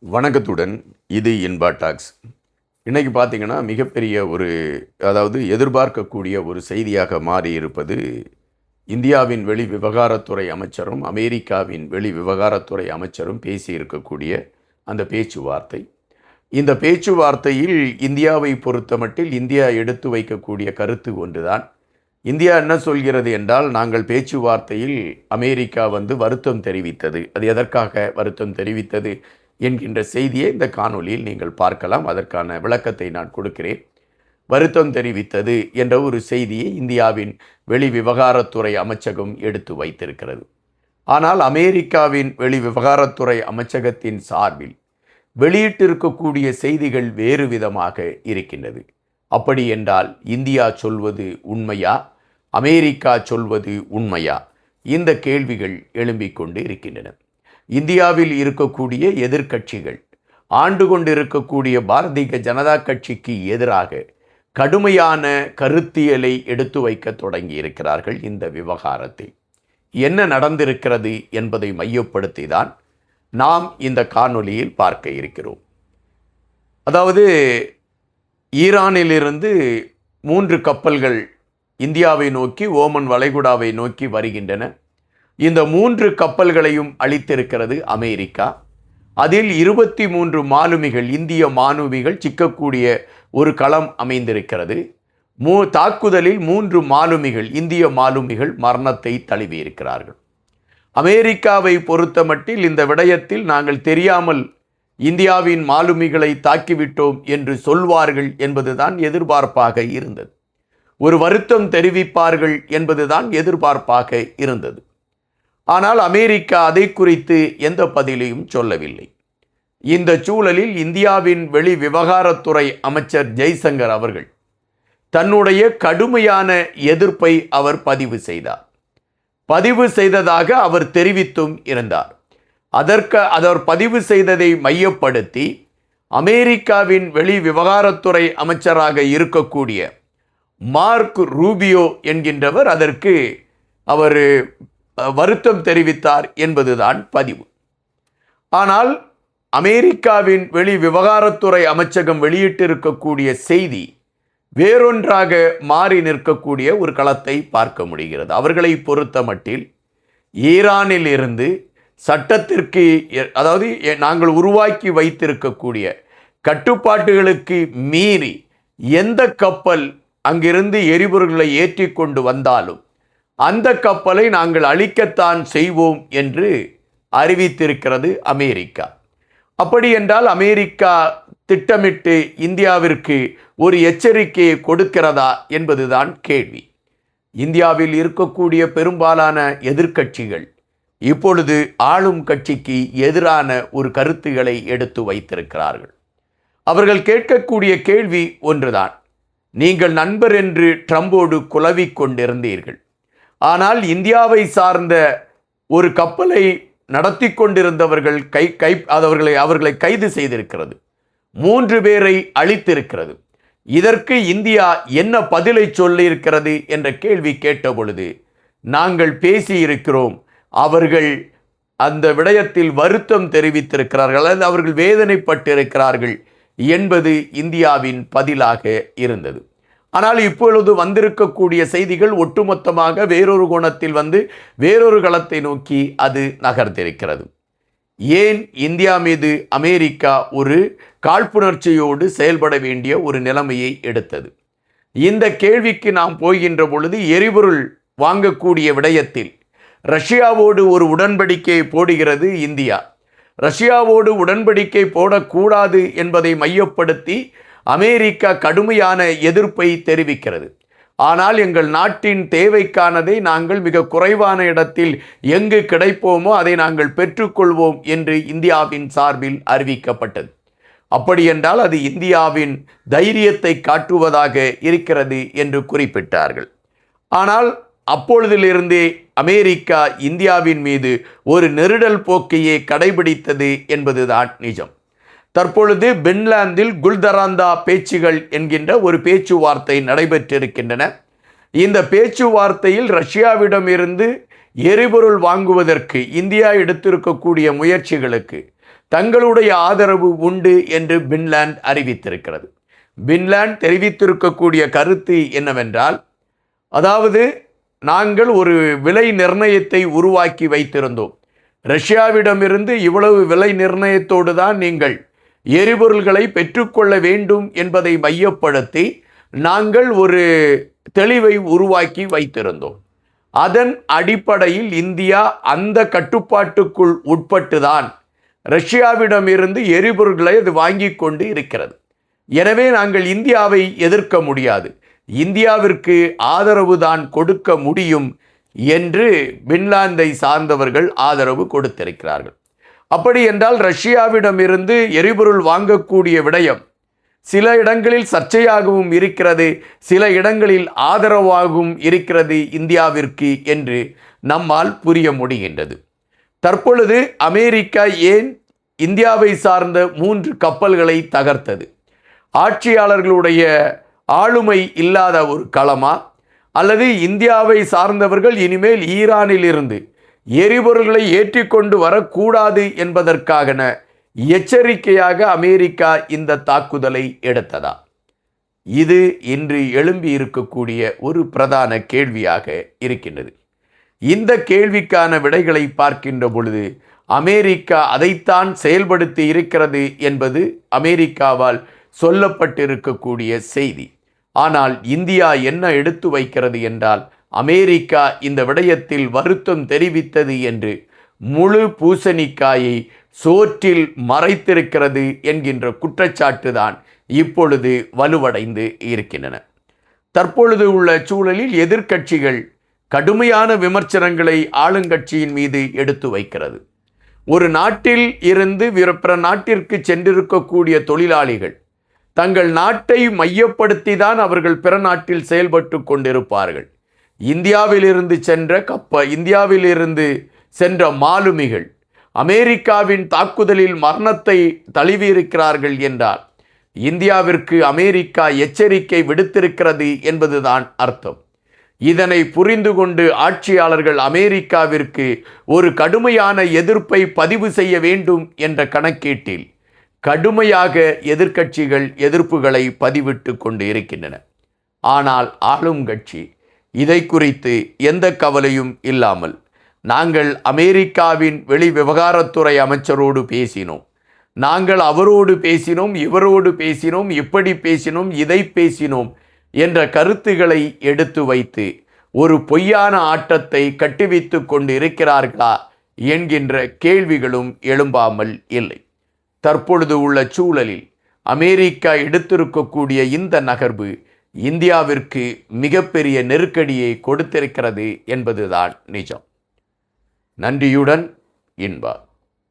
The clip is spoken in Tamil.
வணக்கத்துடன் இது இன்பா டாக்ஸ். இன்றைக்கி பார்த்திங்கன்னா மிகப்பெரிய எதிர்பார்க்கக்கூடிய ஒரு செய்தியாக மாறி இருப்பது இந்தியாவின் வெளி விவகாரத்துறை அமைச்சரும் அமெரிக்காவின் வெளி விவகாரத்துறை அமைச்சரும் பேசியிருக்கக்கூடிய அந்த பேச்சுவார்த்தை. இந்த பேச்சுவார்த்தையில் இந்தியாவை பொறுத்தமட்டில் இந்தியா எடுத்து வைக்கக்கூடிய கருத்து ஒன்றுதான். இந்தியா என்ன சொல்கிறது என்றால், நாங்கள் பேச்சுவார்த்தையில் அமெரிக்கா வருத்தம் தெரிவித்தது. அது எதற்காக வருத்தம் தெரிவித்தது என்கின்ற செய்தியை இந்த காணொலியில் நீங்கள் பார்க்கலாம். அதற்கான விளக்கத்தை நான் கொடுக்கிறேன். வருத்தம் தெரிவித்தது என்ற ஒரு செய்தியை இந்தியாவின் வெளி விவகாரத்துறை அமைச்சகம் எடுத்து வைத்திருக்கிறது. ஆனால் அமெரிக்காவின் வெளி விவகாரத்துறை அமைச்சகத்தின் சார்பில் வெளியிட்டிருக்கக்கூடிய செய்திகள் வேறு விதமாக இருக்கின்றது. அப்படி என்றால் இந்தியா சொல்வது உண்மையா, அமெரிக்கா சொல்வது உண்மையா? இந்த கேள்விகள் எழும்பிக் கொண்டு இருக்கின்றன. இந்தியாவில் இருக்கக்கூடிய எதிர்க்கட்சிகள் ஆண்டு கொண்டிருக்கக்கூடிய பாரதிய ஜனதா கட்சிக்கு எதிராக கடுமையான கருத்தியலை எடுத்து வைக்க தொடங்கி இருக்கிறார்கள். இந்த விவகாரத்தில் என்ன நடந்திருக்கிறது என்பதை மையப்படுத்தி தான் நாம் இந்த காணொலியில் பார்க்க இருக்கிறோம். அதாவது, ஈரானிலிருந்து 3 கப்பல்கள் இந்தியாவை நோக்கி ஓமன் வளைகுடாவை நோக்கி வருகின்றன. இந்த 3 கப்பல்களையும் அளித்திருக்கிறது அமெரிக்கா. அதில் 23 மாலுமிகள், இந்திய மாலுமிகள் சிக்கக்கூடிய ஒரு களம் அமைந்திருக்கிறது. தாக்குதலில் 3 மாலுமிகள், இந்திய மாலுமிகள் மரணத்தை தழுவியிருக்கிறார்கள். அமெரிக்காவை பொறுத்தமட்டில் இந்த விடயத்தில் நாங்கள் தெரியாமல் இந்தியாவின் மாலுமிகளை தாக்கிவிட்டோம் என்று சொல்வார்கள் என்பதுதான் எதிர்பார்ப்பாக இருந்தது. ஒரு வருத்தம் தெரிவிப்பார்கள் என்பதுதான் எதிர்பார்ப்பாக இருந்தது. ஆனால் அமெரிக்கா அதை குறித்து எந்த பதிலையும் சொல்லவில்லை. இந்த சூழலில் இந்தியாவின் வெளி விவகாரத்துறை அமைச்சர் ஜெய்சங்கர் அவர்கள் தன்னுடைய கடுமையான எதிர்ப்பை அவர் பதிவு செய்ததாக அவர் தெரிவித்தும் இருந்தார். அவர் பதிவு செய்ததை மையப்படுத்தி அமெரிக்காவின் வெளி விவகாரத்துறை அமைச்சராக இருக்கக்கூடிய மார்க் ரூபியோ என்கின்றவர் அதற்கு அவர் வருத்தம் தெரிவித்தார் என்பதுதான் பதிவு. ஆனால் அமெரிக்காவின் வெளி விவகாரத்துறை அமைச்சகம் வெளியிட்டிருக்கக்கூடிய செய்தி வேறொன்றாக மாறி நிற்கக்கூடிய ஒரு களத்தை பார்க்க முடிகிறது. அவர்களை பொறுத்த மட்டில் ஈரானில் இருந்து சட்டத்திற்கு, அதாவது நாங்கள் உருவாக்கி வைத்திருக்கக்கூடிய கட்டுப்பாட்டுகளுக்கு மீறி எந்த கப்பல் அங்கிருந்து எரிபொருள்களை ஏற்றி கொண்டு வந்தாலும் அந்த கப்பலை நாங்கள் அழிக்கத்தான் செய்வோம் என்று அறிவித்திருக்கிறது அமெரிக்கா. அப்படி என்றால் அமெரிக்கா திட்டமிட்டு இந்தியாவிற்கு ஒரு எச்சரிக்கையை கொடுக்கிறதா என்பதுதான் கேள்வி. இந்தியாவில் இருக்கக்கூடிய பெரும்பாலான எதிர்க்கட்சிகள் இப்பொழுது ஆளும் கட்சிக்கு எதிரான ஒரு கருத்துக்களை எடுத்து வைத்திருக்கிறார்கள். அவர்கள் கேட்கக்கூடிய கேள்வி ஒன்றுதான். நீங்கள் நண்பர் என்று ட்ரம்போடு குலவிக் கொண்டிருந்தீர்கள். ஆனால் இந்தியாவை சார்ந்த ஒரு கப்பலை நடத்தி கொண்டிருந்தவர்கள் அவர்களை கைது செய்திருக்கிறது. 3 பேரை அழித்திருக்கிறது. இதற்கு இந்தியா என்ன பதிலை சொல்லியிருக்கிறது என்ற கேள்வி கேட்ட பொழுது நாங்கள் பேசியிருக்கிறோம், அவர்கள் அந்த விடயத்தில் வருத்தம் தெரிவித்திருக்கிறார்கள் அல்லது அவர்கள் வேதனைப்பட்டிருக்கிறார்கள் என்பது இந்தியாவின் பதிலாக இருந்தது. ஆனால் இப்பொழுது வந்திருக்கக்கூடிய செய்திகள் ஒட்டுமொத்தமாக வேறொரு கோணத்தில் வேறொரு களத்தை நோக்கி அது நகர்ந்திருக்கிறது. ஏன் இந்தியா மீது அமெரிக்கா ஒரு காழ்ப்புணர்ச்சியோடு செயல்பட வேண்டிய ஒரு நிலைமையை எடுத்தது? இந்த கேள்விக்கு நாம் போகின்ற பொழுது எரிபொருள் வாங்கக்கூடிய விடயத்தில் ரஷ்யாவோடு ஒரு உடன்படிக்கை போடுகிறது இந்தியா. ரஷ்யாவோடு உடன்படிக்கை போடக்கூடாது என்பதை மையப்படுத்தி அமெரிக்கா கடுமையான எதிர்ப்பை தெரிவிக்கிறது. ஆனால் எங்கள் நாட்டின் தேவைக்கானதை நாங்கள் மிக குறைவான இடத்தில் எங்கு கிடைப்போமோ அதை நாங்கள் பெற்றுக்கொள்வோம் என்று இந்தியாவின் சார்பில் அறிவிக்கப்பட்டது. அப்படி என்றால் அது இந்தியாவின் தைரியத்தை காட்டுவதாக இருக்கிறது என்று குறிப்பிட்டார்கள். ஆனால் அப்பொழுதிலிருந்தே அமெரிக்கா இந்தியாவின் மீது ஒரு நெருடல் போக்கையே கடைபிடித்தது என்பதுதான் நிஜம். தற்பொழுது பின்லாந்தில் குல்தராந்தா பேச்சுகள் என்கின்ற ஒரு பேச்சுவார்த்தை நடைபெற்றிருக்கின்றன. இந்த பேச்சுவார்த்தையில் ரஷ்யாவிடமிருந்து எரிபொருள் வாங்குவதற்கு இந்தியா எடுத்திருக்கக்கூடிய முயற்சிகளுக்கு தங்களுடைய ஆதரவு உண்டு என்று பின்லாந்து அறிவித்திருக்கிறது. பின்லாந்து தெரிவித்திருக்கக்கூடிய கருத்து என்னவென்றால், அதாவது நாங்கள் ஒரு விலை நிர்ணயத்தை உருவாக்கி வைத்திருந்தோம். ரஷ்யாவிடமிருந்து இவ்வளவு விலை நிர்ணயத்தோடு தான் நீங்கள் எரிபொருள்களை பெற்றுக்கொள்ள வேண்டும் என்பதை மையப்படுத்தி நாங்கள் ஒரு தெளிவை உருவாக்கி வைத்திருந்தோம். அதன் அடிப்படையில் இந்தியா அந்த கட்டுப்பாட்டுக்குள் உட்பட்டுதான் ரஷ்யாவிடமிருந்து எரிபொருள்களை அது வாங்கி கொண்டு இருக்கிறது. எனவே நாங்கள் இந்தியாவை எதிர்க்க முடியாது, இந்தியாவிற்கு ஆதரவு தான் கொடுக்க முடியும் என்று பின்லாந்தை சார்ந்தவர்கள் ஆதரவு கொடுத்திருக்கிறார்கள். அப்படி என்றால் ரஷ்யாவிடமிருந்து எரிபொருள் வாங்கக்கூடிய விடயம் சில இடங்களில் சர்ச்சையாகவும் இருக்கிறது, சில இடங்களில் ஆதரவாகவும் இருக்கிறது இந்தியாவிற்கு என்று நம்மால் புரிய முடிகின்றது. தற்பொழுது அமெரிக்கா ஏன் இந்தியாவை சார்ந்த 3 கப்பல்களை தகர்த்தது? ஆட்சியாளர்களுடைய ஆளுமை இல்லாத ஒரு களமா, அல்லது இந்தியாவை சார்ந்தவர்கள் இனிமேல் ஈரானில் இருந்து எரிபொருள்களை ஏற்றிக்கொண்டு வரக்கூடாது என்பதற்கான எச்சரிக்கையாக அமெரிக்கா இந்த தாக்குதலை எடுத்ததா? இது இன்று எழும்பி இருக்கக்கூடிய ஒரு பிரதான கேள்வியாக இருக்கின்றது. இந்த கேள்விக்கான விடைகளை பார்க்கின்ற பொழுது அமெரிக்கா அதைத்தான் செயல்படுத்தி இருக்கிறது என்பது அமெரிக்காவால் சொல்லப்பட்டிருக்கக்கூடிய செய்தி. ஆனால் இந்தியா என்ன எடுத்து வைக்கிறது என்றால், அமெரிக்கா இந்த விடயத்தில் வருத்தம் தெரிவித்தது என்று முழு பூசணிக்காயை சோற்றில் மறைத்திருக்கிறது என்கின்ற குற்றச்சாட்டு தான் இப்பொழுது வலுவடைந்து இருக்கின்றன. தற்பொழுது உள்ள சூழலில் எதிர்க்கட்சிகள் கடுமையான விமர்சனங்களை ஆளுங்கட்சியின் மீது எடுத்து வைக்கிறது. ஒரு நாட்டில் இருந்து பிற நாட்டிற்கு சென்றிருக்கக்கூடிய தொழிலாளிகள் தங்கள் நாட்டை மையப்படுத்தி தான் அவர்கள் பிற நாட்டில் செயல்பட்டு கொண்டிருப்பார்கள். இந்தியாவிலிருந்து சென்ற மாலுமிகள் அமெரிக்காவின் தாக்குதலில் மரணத்தை தழுவியிருக்கிறார்கள் என்றால் இந்தியாவிற்கு அமெரிக்கா எச்சரிக்கை விடுத்திருக்கிறது என்பதுதான் அர்த்தம். இதனை புரிந்து கொண்டு ஆட்சியாளர்கள் அமெரிக்காவிற்கு ஒரு கடுமையான எதிர்ப்பை பதிவு செய்ய வேண்டும் என்ற கணக்கீட்டில் கடுமையாக எதிர்க்கட்சிகள் எதிர்ப்புகளை பதிவிட்டு கொண்டு இருக்கின்றன. ஆனால் ஆளும் கட்சி இதை குறித்து எந்த கவலையும் இல்லாமல், நாங்கள் அமெரிக்காவின் வெளி விவகாரத்துறை அமைச்சரோடு பேசினோம், நாங்கள் அவரோடு பேசினோம், இவரோடு பேசினோம், இப்படி பேசினோம், இதை பேசினோம் என்ற கருத்துக்களை எடுத்து வைத்து ஒரு பொய்யான ஆட்டத்தை கட்டுவித்து கொண்டு இருக்கிறார்களா என்கின்ற கேள்விகளும் எழும்பாமல் இல்லை. தற்பொழுது உள்ள சூழலில் அமெரிக்கா எடுத்திருக்கக்கூடிய இந்த நகர்வு இந்தியாவிற்கு மிகப்பெரிய நெருக்கடியை கொடுத்திருக்கிறது என்பதுதான் நிஜம். நன்றியுடன் இன்பா.